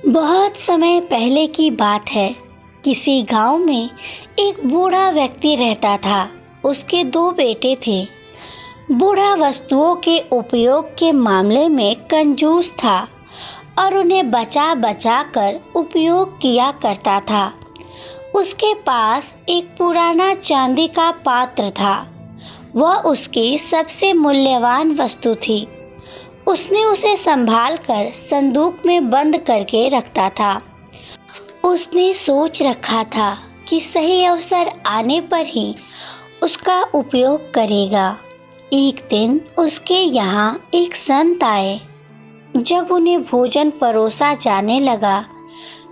बहुत समय पहले की बात है। किसी गांव में एक बूढ़ा व्यक्ति रहता था। उसके दो बेटे थे। बूढ़ा वस्तुओं के उपयोग के मामले में कंजूस था और उन्हें बचा बचा कर उपयोग किया करता था। उसके पास एक पुराना चांदी का पात्र था। वह उसकी सबसे मूल्यवान वस्तु थी। उसने उसे संभाल कर संदूक में बंद करके रखता था। उसने सोच रखा था कि सही अवसर आने पर ही उसका उपयोग करेगा। एक दिन उसके यहाँ एक संत आए। जब उन्हें भोजन परोसा जाने लगा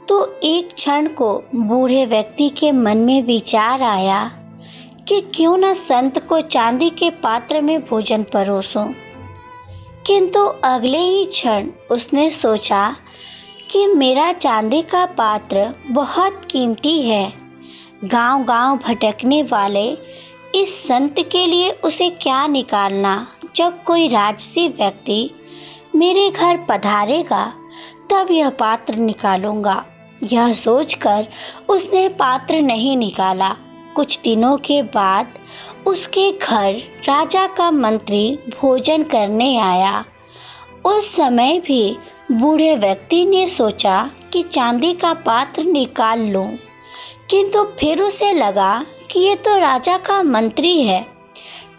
तो एक क्षण को बूढ़े व्यक्ति के मन में विचार आया कि क्यों न संत को चांदी के पात्र में भोजन परोसूं। किंतु अगले ही क्षण उसने सोचा कि मेरा चांदी का पात्र बहुत कीमती है। गांव-गांव भटकने वाले इस संत के लिए उसे क्या निकालना। जब कोई राजसी व्यक्ति मेरे घर पधारेगा तब यह पात्र निकालूंगा। यह सोचकर उसने पात्र नहीं निकाला। कुछ दिनों के बाद उसके घर राजा का मंत्री भोजन करने आया। उस समय भी बूढ़े व्यक्ति ने सोचा कि चांदी का पात्र निकाल लूं, किंतु फिर उसे लगा कि ये तो राजा का मंत्री है।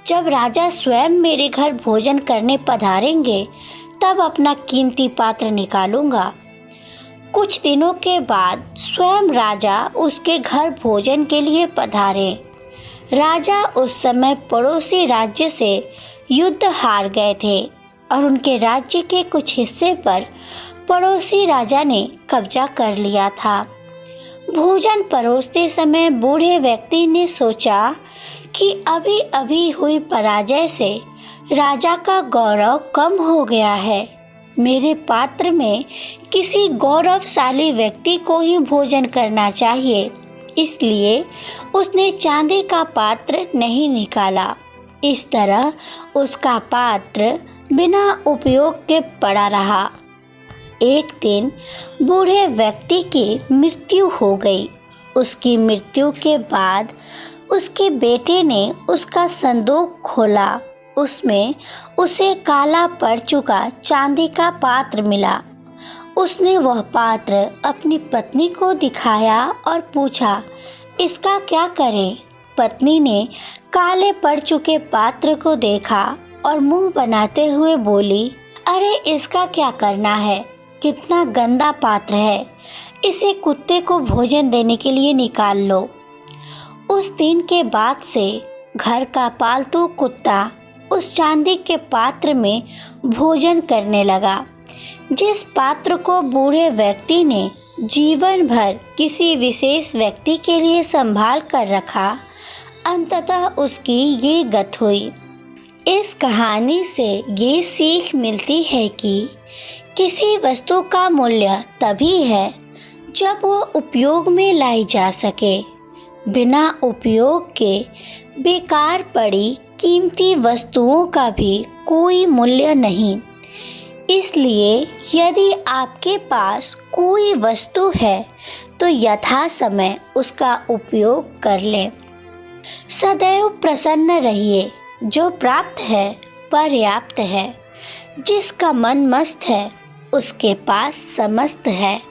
जब राजा स्वयं मेरे घर भोजन करने पधारेंगे तब अपना कीमती पात्र निकालूंगा। कुछ दिनों के बाद स्वयं राजा उसके घर भोजन के लिए पधारे। राजा उस समय पड़ोसी राज्य से युद्ध हार गए थे और उनके राज्य के कुछ हिस्से पर पड़ोसी राजा ने कब्जा कर लिया था। भोजन परोसते समय बूढ़े व्यक्ति ने सोचा कि अभी अभी हुई पराजय से राजा का गौरव कम हो गया है। मेरे पात्र में किसी गौरवशाली व्यक्ति को ही भोजन करना चाहिए। इसलिए उसने चांदी का पात्र नहीं निकाला। इस तरह उसका पात्र बिना उपयोग के पड़ा रहा। एक दिन बूढ़े व्यक्ति की मृत्यु हो गई। उसकी मृत्यु के बाद उसके बेटे ने उसका संदूक खोला। उसमें उसे काला पड़ चुका चांदी का पात्र मिला। उसने वह पात्र अपनी पत्नी को दिखाया और पूछा, इसका क्या करें? पत्नी ने काले पड़ चुके पात्र को देखा और मुंह बनाते हुए बोली, अरे इसका क्या करना है? कितना गंदा पात्र है। इसे कुत्ते को भोजन देने के लिए निकाल लो। उस दिन के बाद से घर का पालतू कुत्ता उस चांदी के पात्र में भोजन करने लगा। जिस पात्र को बूढ़े व्यक्ति ने जीवन भर किसी विशेष व्यक्ति के लिए संभाल कर रखा, अंततः उसकी ये गत हुई। इस कहानी से ये सीख मिलती है कि किसी वस्तु का मूल्य तभी है जब वो उपयोग में लाई जा सके। बिना उपयोग के बेकार पड़ी कीमती वस्तुओं का भी कोई मूल्य नहीं। इसलिए यदि आपके पास कोई वस्तु है तो यथा समय उसका उपयोग कर लें। सदैव प्रसन्न रहिए। जो प्राप्त है पर्याप्त है। जिसका मन मस्त है उसके पास समस्त है।